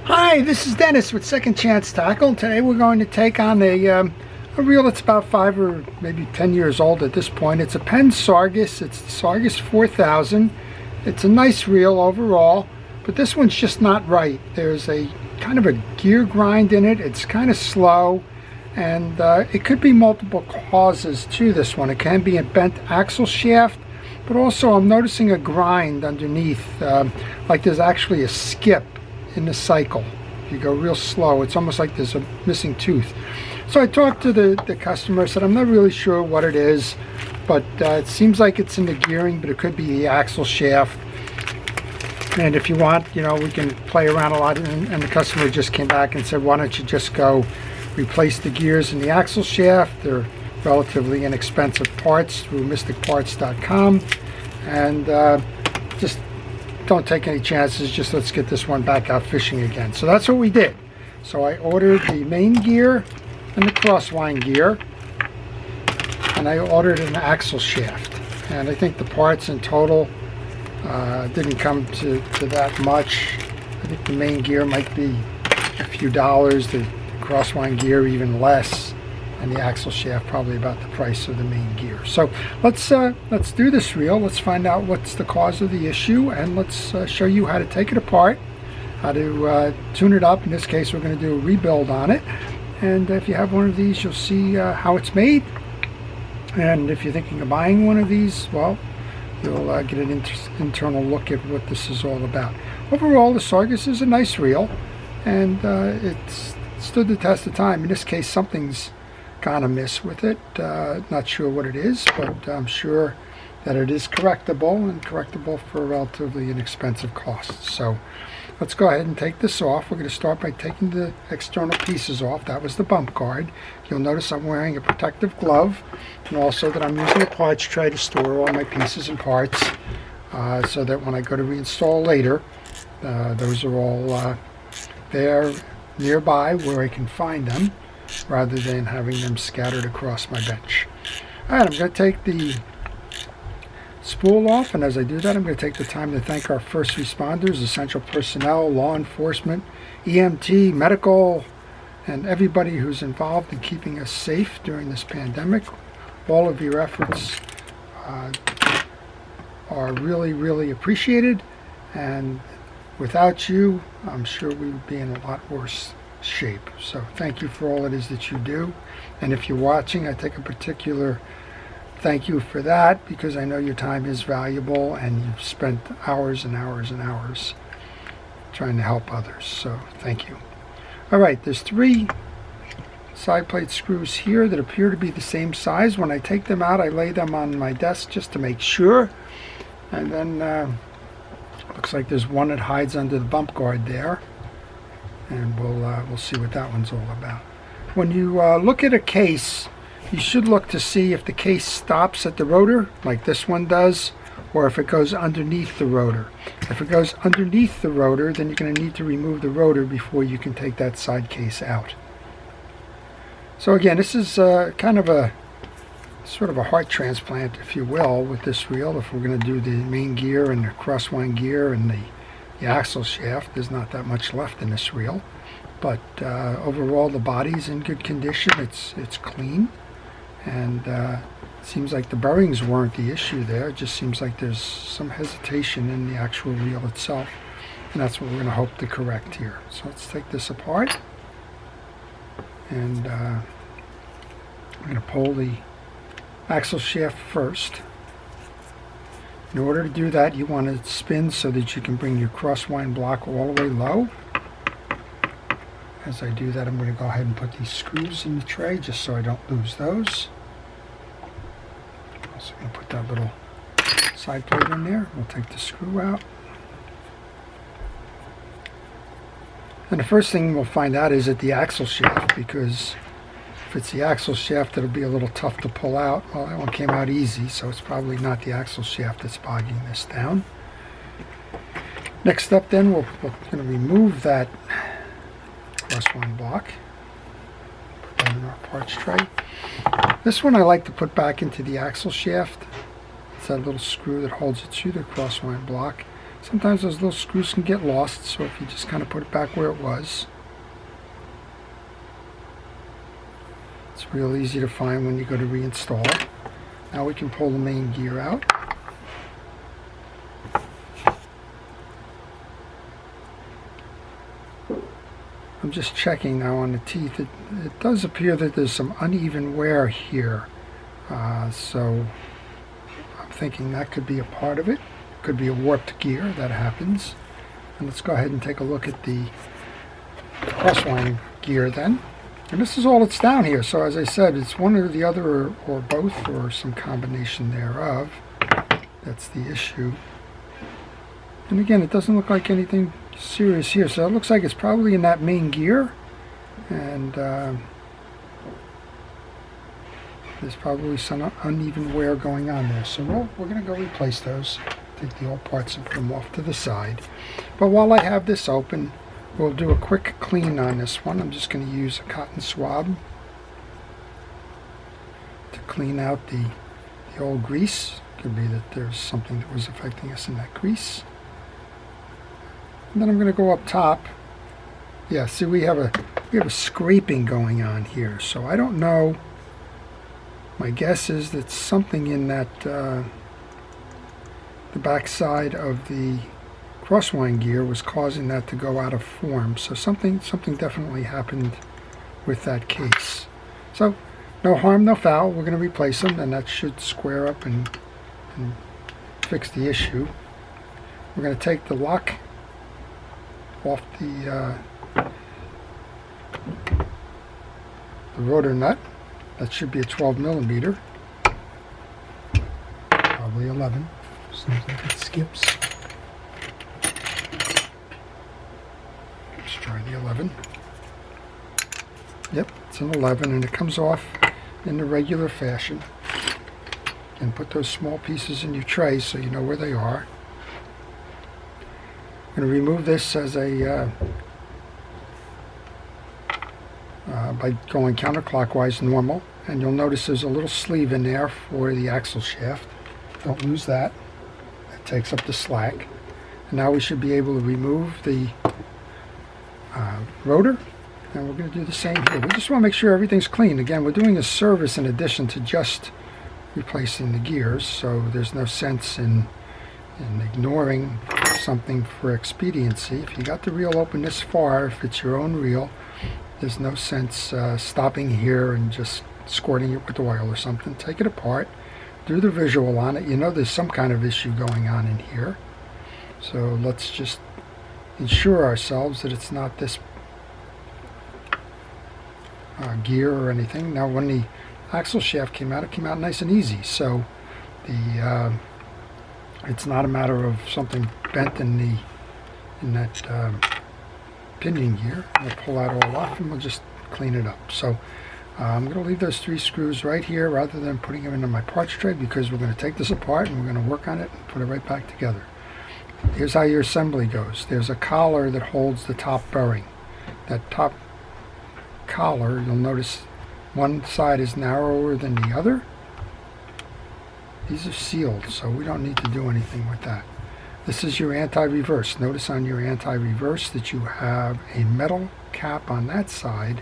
Hi, this is Dennis with Second Chance Tackle. Today we're going to take on a reel that's about 5 or maybe 10 years old at this point. It's a Penn Sargus. It's the Sargus 4000. It's a nice reel overall, but this one's just not right. There's a kind of a gear grind in it. It's kind of slow, and it could be multiple causes to this one. It can be a bent axle shaft, but also I'm noticing a grind underneath, like there's actually a skip in the cycle. If you go real slow, it's almost like there's a missing tooth. So I talked to the customer, said I'm not really sure what it is, but it seems like it's in the gearing, but it could be the axle shaft. And if you want, you know, we can play around a lot. And the customer just came back and said, why don't you just go replace the gears in the axle shaft? They're relatively inexpensive parts through mysticparts.com, and just don't take any chances. Just let's get this one back out fishing again. So that's what we did. So I ordered the main gear and the Crossline Gear, and I ordered an axle shaft, and I think the parts in total didn't come to that much. I think the main gear might be a few dollars, the Crossline Gear even less, and the axle shaft probably about the price of the main gear. So let's do this reel. Let's find out what's the cause of the issue, and let's show you how to take it apart, how to tune it up. In this case, we're going to do a rebuild on it, and if you have one of these, you'll see how it's made. And if you're thinking of buying one of these, well, you'll get an internal look at what this is all about. Overall, the Sargus is a nice reel, and it's stood the test of time. In this case, something's gone amiss with it. Not sure what it is, but I'm sure that it is correctable, and correctable for a relatively inexpensive cost. So let's go ahead and take this off. We're going to start by taking the external pieces off. That was the bump guard. You'll notice I'm wearing a protective glove, and also that I'm using a parts tray to store all my pieces and parts, so that when I go to reinstall later, those are all there nearby where I can find them, rather than having them scattered across my bench. Alright, I'm going to take the spool off, and as I do that, I'm going to take the time to thank our first responders, essential personnel, law enforcement, EMT, medical, and everybody who's involved in keeping us safe during this pandemic. All of your efforts are really, really appreciated, and without you, I'm sure we would be in a lot worse shape. So thank you for all it is that you do, and if you're watching, I take a particular thank you for that, because I know your time is valuable and you've spent hours and hours and hours trying to help others, so thank you. Alright, there's 3 side plate screws here that appear to be the same size. When I take them out, I lay them on my desk just to make sure, and then looks like there's one that hides under the bump guard there, and we'll see what that one's all about. When you look at a case, you should look to see if the case stops at the rotor, like this one does, or if it goes underneath the rotor. If it goes underneath the rotor, then you're going to need to remove the rotor before you can take that side case out. So again, this is kind of a sort of a heart transplant, if you will, with this reel. If we're going to do the main gear and the Crossline Gear and the axle shaft, there's not that much left in this reel, but overall the body's in good condition. It's clean, and it seems like the bearings weren't the issue there. It just seems like there's some hesitation in the actual reel itself, and that's what we're going to hope to correct here. So let's take this apart, and I'm going to pull the axle shaft first. In order to do that, you want to spin so that you can bring your crosswind block all the way low. As I do that, I'm going to go ahead and put these screws in the tray just so I don't lose those. I'm also going to put that little side plate in there. We'll take the screw out. And the first thing we'll find out is at the axle shaft, because if it's the axle shaft, it'll be a little tough to pull out. Well, that one came out easy, so it's probably not the axle shaft that's bogging this down. Next up then, we're going to remove that crosswind block. Put that in our parts tray. This one I like to put back into the axle shaft. It's that little screw that holds it to the crosswind block. Sometimes those little screws can get lost, so if you just kind of put it back where it was, it's real easy to find when you go to reinstall. Now we can pull the main gear out. I'm just checking now on the teeth. It does appear that there's some uneven wear here. So I'm thinking that could be a part of it. Could be a warped gear. That happens. And let's go ahead and take a look at the Crossline Gear then. And this is all that's down here. So as I said, it's one or the other or both or some combination thereof. That's the issue. And again, it doesn't look like anything serious here. So it looks like it's probably in that main gear. And there's probably some uneven wear going on there. So we're going to go replace those. Take the old parts and put them off to the side. But while I have this open, we'll do a quick clean on this one. I'm just going to use a cotton swab to clean out the old grease. Could be that there's something that was affecting us in that grease. And then I'm going to go up top. Yeah, see, we have a scraping going on here. So I don't know. My guess is that something in that the back side of the Crossline Gear was causing that to go out of form. So something definitely happened with that case. So no harm, no foul. We're going to replace them, and that should square up and fix the issue. We're going to take the lock off the rotor nut. That should be a 12 millimeter, probably 11. Seems like it skips. Let's try the 11. Yep, it's an 11, and it comes off in the regular fashion. And put those small pieces in your tray so you know where they are. I'm going to remove this as a by going counterclockwise normal, and you'll notice there's a little sleeve in there for the axle shaft. Don't lose that. That takes up the slack. And now we should be able to remove the rotor, and we're going to do the same here. We just want to make sure everything's clean. Again, we're doing a service in addition to just replacing the gears, so there's no sense in ignoring something for expediency. If you got the reel open this far, if it's your own reel, there's no sense stopping here and just squirting it with oil or something. Take it apart, do the visual on it. You know there's some kind of issue going on in here. So let's just ensure ourselves that it's not this gear or anything. Now when the axle shaft came out, it came out nice and easy. So the it's not a matter of something bent in that pinion gear. We'll pull that all off and we'll just clean it up. So I'm going to leave those 3 screws right here rather than putting them into my parts tray, because we're going to take this apart and we're going to work on it and put it right back together. Here's how your assembly goes. There's a collar that holds the top bearing. That top collar, you'll notice one side is narrower than the other. These are sealed, so we don't need to do anything with that. This is your anti-reverse. Notice on your anti-reverse that you have a metal cap on that side,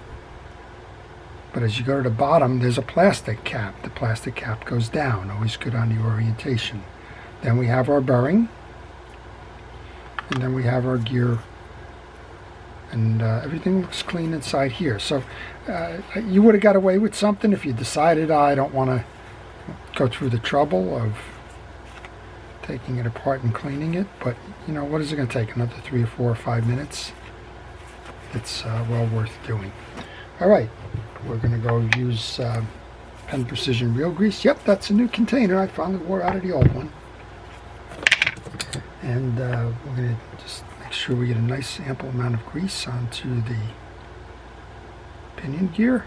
but as you go to the bottom, there's a plastic cap. The plastic cap goes down, always good on the orientation. Then we have our bearing, and then we have our gear, and everything looks clean inside here. So you would have got away with something if you decided, I don't want to go through the trouble of taking it apart and cleaning it, but you know, what is it going to take? Another 3 or 4 or 5 minutes? It's well worth doing. Alright, we're going to go use Penn Precision Reel Grease. Yep, that's a new container. I finally wore out of the old one. And we're going to just make sure we get a nice ample amount of grease onto the pinion gear.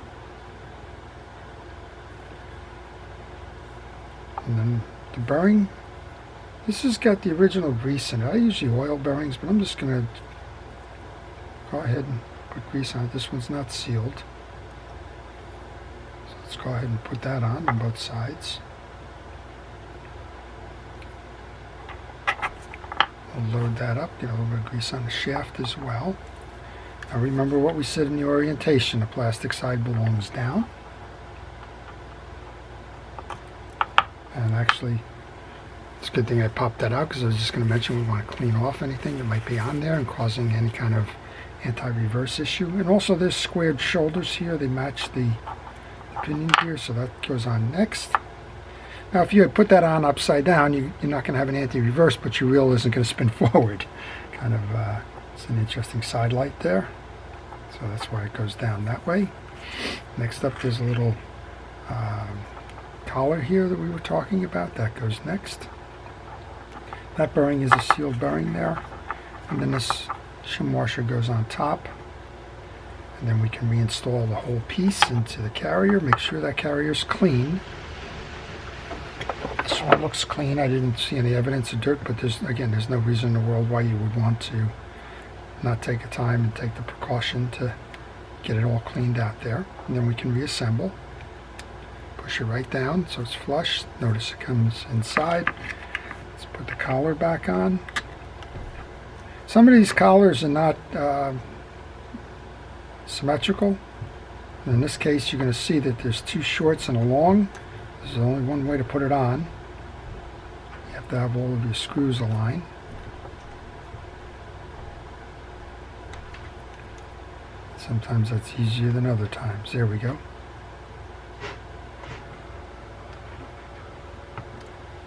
And then the bearing. This has got the original grease in it. I usually oil bearings, but I'm just going to go ahead and put grease on it. This one's not sealed. So let's go ahead and put that on both sides. We'll load that up, get a little bit of grease on the shaft as well. Now remember what we said in the orientation, the plastic side belongs down. And actually, it's a good thing I popped that out because I was just going to mention we want to clean off anything that might be on there and causing any kind of anti-reverse issue. And also there's squared shoulders here, they match the pinion gear, so that goes on next. Now if you had put that on upside down, you're not going to have an anti-reverse, but your reel isn't going to spin forward. Kind of, it's an interesting side light there. So that's why it goes down that way. Next up there's a little collar here that we were talking about. That goes next. That bearing is a sealed bearing there. And then this shim washer goes on top. And then we can reinstall the whole piece into the carrier. Make sure that carrier's clean. This one looks clean. I didn't see any evidence of dirt, but there's no reason in the world why you would want to not take the time and take the precaution to get it all cleaned out there. And then we can reassemble. Push it right down so it's flush. Notice it comes inside. Let's put the collar back on. Some of these collars are not symmetrical. In this case, you're going to see that there's two shorts and a long. There's only one way to put it on. You have to have all of your screws aligned. Sometimes that's easier than other times. There we go.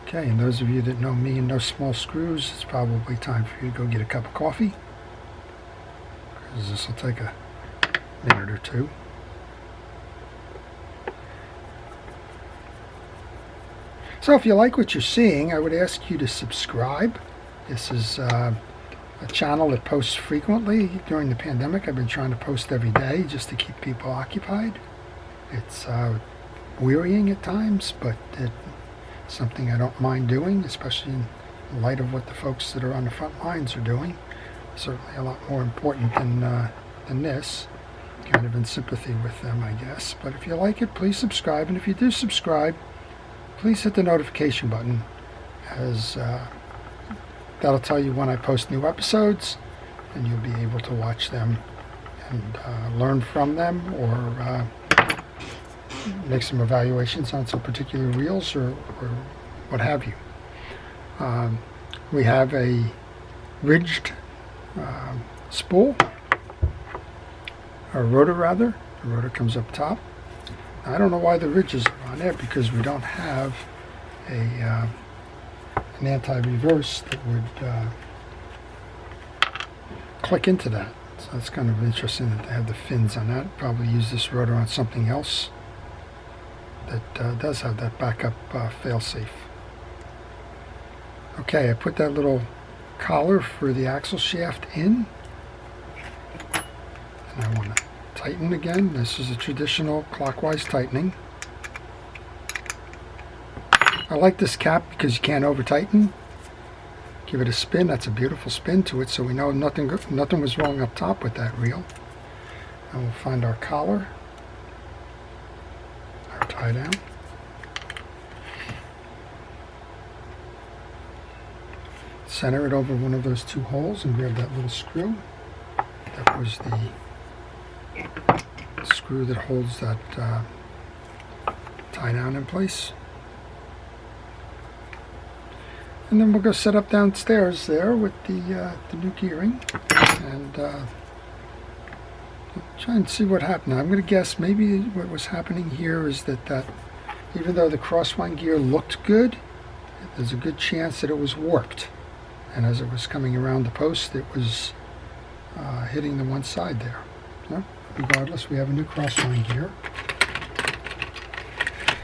Okay, and those of you that know me and know small screws, it's probably time for you to go get a cup of coffee, because this will take a minute or two. So if you like what you're seeing, I would ask you to subscribe. This is a channel that posts frequently. During the pandemic, I've been trying to post every day just to keep people occupied. It's wearying at times, but it's something I don't mind doing, especially in light of what the folks that are on the front lines are doing. Certainly a lot more important than this. Kind of in sympathy with them, I guess. But if you like it, please subscribe. And if you do subscribe, please hit the notification button, as that'll tell you when I post new episodes, and you'll be able to watch them and learn from them, or make some evaluations on some particular reels, or what have you. We have a ridged spool, or rotor rather. The rotor comes up top. I don't know why the ridges are on there, because we don't have an anti-reverse that would click into that. So that's kind of interesting that they have the fins on that. Probably use this rotor on something else that does have that backup fail-safe. Okay, I put that little collar for the axle shaft in, and I want to tighten again. This is a traditional clockwise tightening. I like this cap because you can't over tighten. Give it a spin. That's a beautiful spin to it, so we know nothing was wrong up top with that reel. And we'll find our collar, our tie down. Center it over one of those two holes and grab that little screw. That was the screw that holds that tie down in place. And then we'll go set up downstairs there with the new gearing, and try and see what happened. Now, I'm going to guess maybe what was happening here is that even though the Crossline gear looked good, there's a good chance that it was warped. And as it was coming around the post, it was hitting the one side there. So, regardless, we have a new Crossline gear.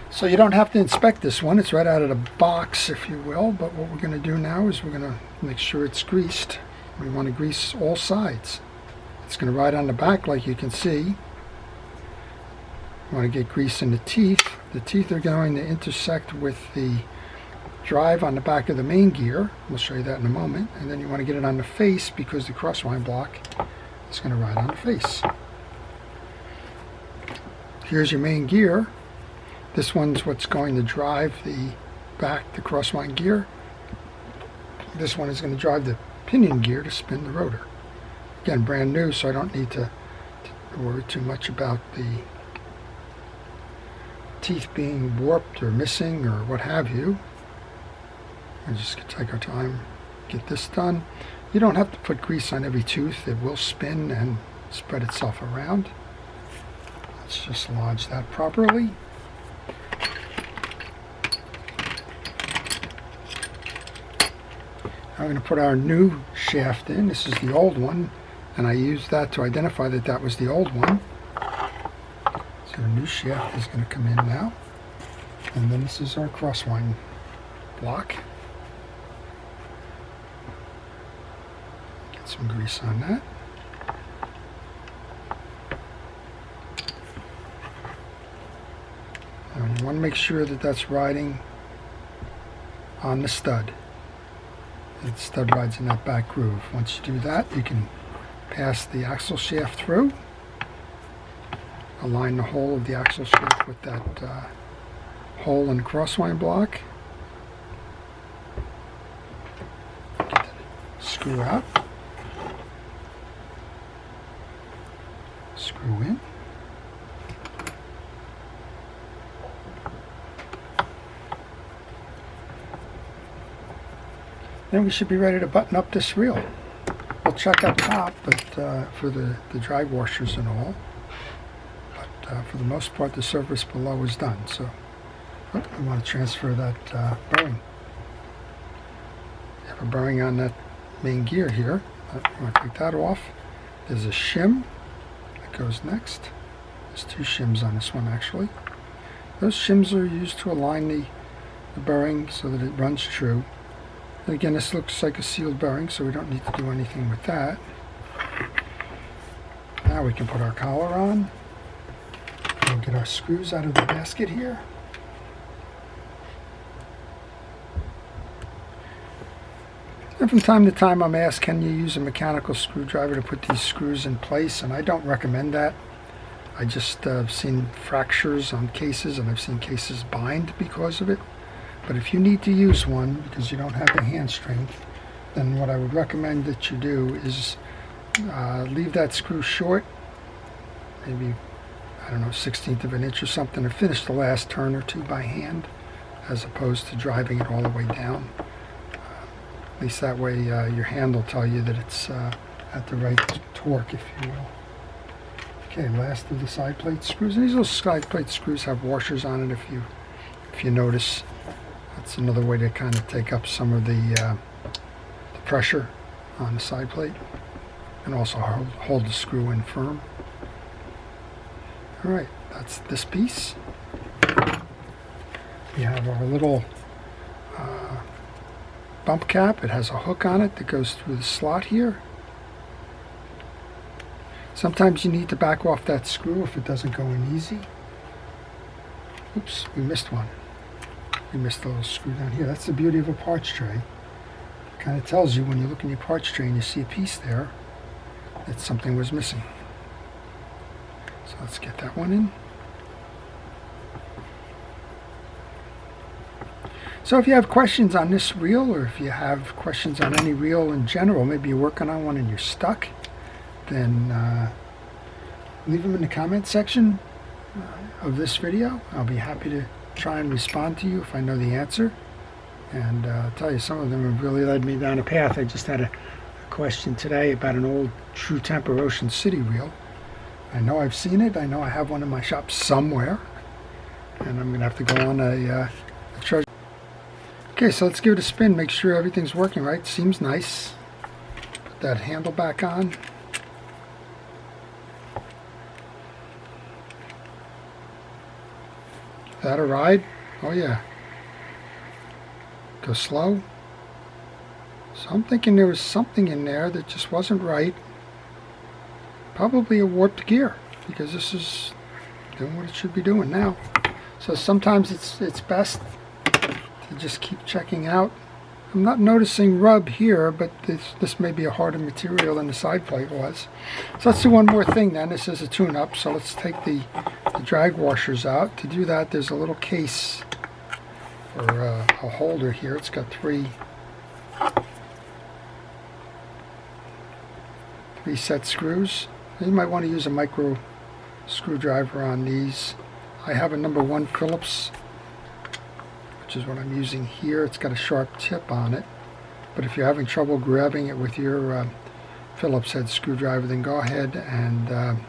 So you don't have to inspect this one. It's right out of the box, if you will. But what we're going to do now is we're going to make sure it's greased. We want to grease all sides. It's going to ride on the back, like you can see. We want to get grease in the teeth. The teeth are going to intersect with the drive on the back of the main gear. We'll show you that in a moment. And then you want to get it on the face, because the crossline block is going to ride on the face. Here's your main gear. This one's what's going to drive the crossline gear. This one is going to drive the pinion gear to spin the rotor. Again, brand new, so I don't need to worry too much about the teeth being warped or missing or what have you. I just take our time, get this done. You don't have to put grease on every tooth. It will spin and spread itself around. Let's just lodge that properly. Now we're going to put our new shaft in. This is the old one, and I used that to identify that that was the old one. So the new shaft is going to come in now. And then this is our crossline block. Get some grease on that. And you want to make sure that that's riding on the stud. The stud rides in that back groove. Once you do that, you can pass the axle shaft through. Align the hole of the axle shaft with that hole in the crossline block. Get the screw out. Screw in. Then we should be ready to button up this reel. We'll check up top, but for the drag washers and all. But for the most part, the surface below is done. So I want to transfer that bearing. You have a bearing on that main gear here. I want to take that off. There's a shim that goes next. There's two shims on this one, actually. Those shims are used to align the bearing so that it runs true. And again, this looks like a sealed bearing, so we don't need to do anything with that. Now we can put our collar on. We'll get our screws out of the basket here. And from time to time I'm asked, can you use a mechanical screwdriver to put these screws in place? And I don't recommend that. I just have seen fractures on cases, and I've seen cases bind because of it. But if you need to use one because you don't have the hand strength, then what I would recommend that you do is leave that screw short, maybe, I don't know, 1/16 of an inch or something, and finish the last turn or two by hand, as opposed to driving it all the way down. At least that way your hand will tell you that it's at the right torque, if you will. Okay, last of the side plate screws. And these little side plate screws have washers on it, if you notice. That's another way to kind of take up some of the pressure on the side plate, and also hold the screw in firm. Alright, that's this piece. We have our little bump cap. It has a hook on it that goes through the slot here. Sometimes you need to back off that screw if it doesn't go in easy. Oops, we missed one. We missed a little screw down here. That's the beauty of a parts tray. It kind of tells you when you look in your parts tray and you see a piece there that something was missing. So let's get that one in. So if you have questions on this reel, or if you have questions on any reel in general, maybe you're working on one and you're stuck, then leave them in the comment section of this video. I'll be happy to try and respond to you if I know the answer. And I'll tell you, some of them have really led me down a path. I just had a question today about an old True Temper Ocean City reel. I know I've seen it. I know I have one in my shop somewhere. And I'm going to have to go on a treasure. Okay, so let's give it a spin. Make sure everything's working right. Seems nice. Put that handle back on. That a ride? Oh yeah. Go slow. So I'm thinking there was something in there that just wasn't right. Probably a warped gear, because this is doing what it should be doing now. So sometimes it's best to just keep checking out. I'm not noticing rub here, but this may be a harder material than the side plate was. So let's do one more thing then. This is a tune-up, so let's take the drag washers out. To do that, there's a little case or a holder here. It's got three reset screws. You might want to use a micro screwdriver on these. I have a number 1 Phillips, which is what I'm using here. It's got a sharp tip on it, but if you're having trouble grabbing it with your Phillips head screwdriver, then go ahead and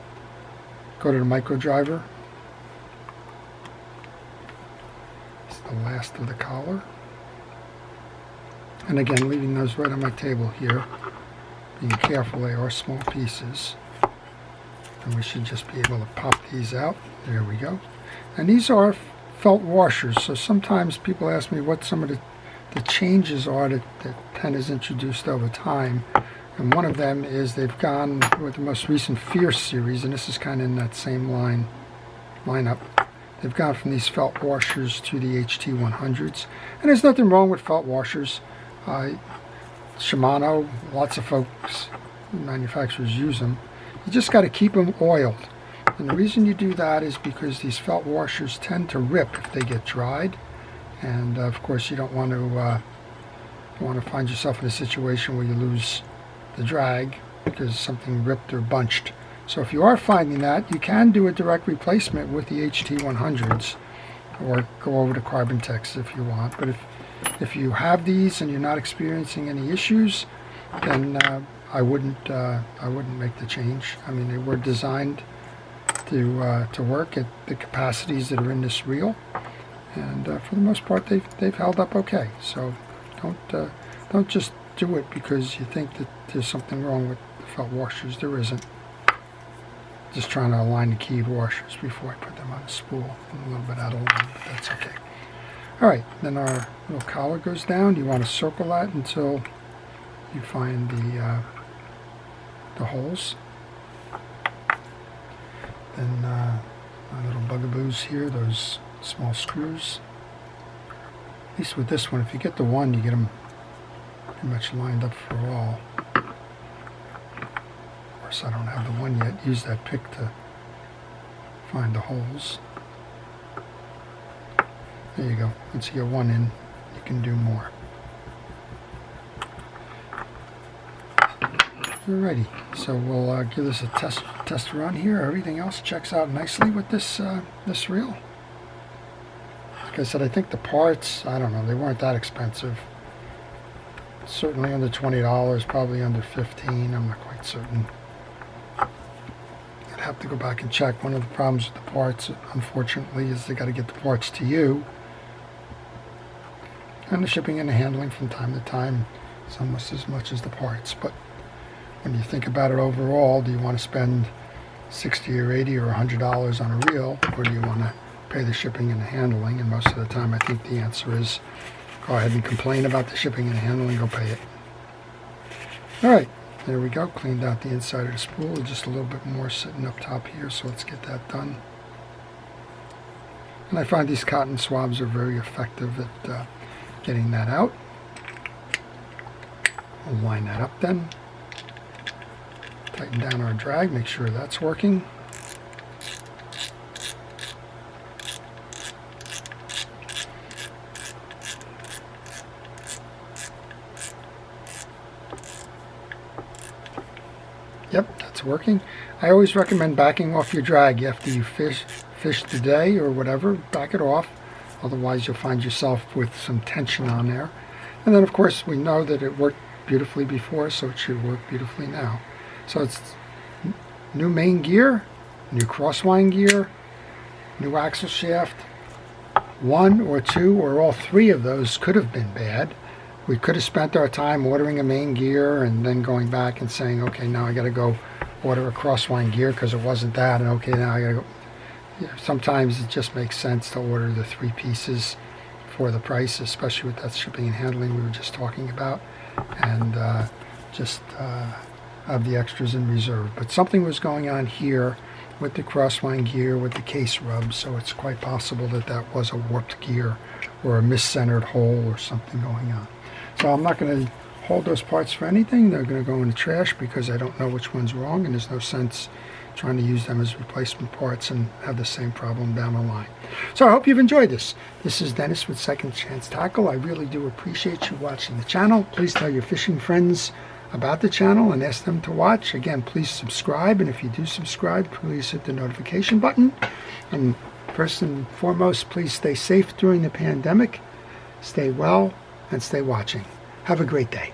go to the micro driver. It's the last of the collar. And again, leaving those right on my table here. Being careful, they are small pieces. And we should just be able to pop these out. There we go. And these are felt washers, so sometimes people ask me what some of the changes are that Penn has introduced over time. And one of them is they've gone with the most recent Fierce series, and this is kind of in that same lineup. They've gone from these felt washers to the HT100s. And there's nothing wrong with felt washers. Shimano, lots of folks, manufacturers use them. You just got to keep them oiled. And the reason you do that is because these felt washers tend to rip if they get dried. And of course you don't want to find yourself in a situation where you lose the drag because something ripped or bunched. So if you are finding that, you can do a direct replacement with the HT100s or go over to Carbon Tex if you want. But if you have these and you're not experiencing any issues, then I wouldn't make the change. I mean, they were designed to work at the capacities that are in this reel, and for the most part, they've held up okay. So don't just do it because you think that there's something wrong with the felt washers. There isn't. Just trying to align the keyed washers before I put them on the spool. I'm a little bit out of line, but that's okay. All right, then our little collar goes down. You want to circle that until you find the holes. Then my little bugaboos here, those small screws. At least with this one, if you get the one, you get them pretty much lined up for all. Of course, I don't have the one yet. Use that pick to find the holes. There you go. Once you get one in, you can do more. Alrighty, so we'll give this a test run here. Everything else checks out nicely with this this reel. Like I said, I think the parts, I don't know, they weren't that expensive. Certainly under $20, probably under $15. I'm not quite certain. I'd have to go back and check. One of the problems with the parts, unfortunately, is they got to get the parts to you. And the shipping and the handling from time to time is almost as much as the parts. But when you think about it overall, do you want to spend $60 or $80 or $100 on a reel, or do you want to pay the shipping and the handling? And most of the time I think the answer is go ahead and complain about the shipping and handling, go pay it. Alright, there we go. Cleaned out the inside of the spool. Just a little bit more sitting up top here, so let's get that done. And I find these cotton swabs are very effective at getting that out. We'll line that up then. Tighten down our drag, make sure that's working. Yep, that's working. I always recommend backing off your drag after you fish the day or whatever. Back it off, otherwise you'll find yourself with some tension on there. And then of course we know that it worked beautifully before, so it should work beautifully now. So it's new main gear, new crossline gear, new axle shaft. One or two or all three of those could have been bad. We could have spent our time ordering a main gear and then going back and saying, okay, now I got to go order a crossline gear because it wasn't that, and okay, now I got to go. Yeah, sometimes it just makes sense to order the three pieces for the price, especially with that shipping and handling we were just talking about, and just have the extras in reserve. But something was going on here with the crossline gear, with the case rub, so it's quite possible that that was a warped gear or a miscentered hole or something going on. So I'm not going to hold those parts for anything. They're going to go in the trash because I don't know which one's wrong, and there's no sense trying to use them as replacement parts and have the same problem down the line. So I hope you've enjoyed this. This is Dennis with Second Chance Tackle. I really do appreciate you watching the channel. Please tell your fishing friends about the channel and ask them to watch. Again, please subscribe, and if you do subscribe, please hit the notification button. And first and foremost, please stay safe during the pandemic, stay well, and stay watching. Have a great day.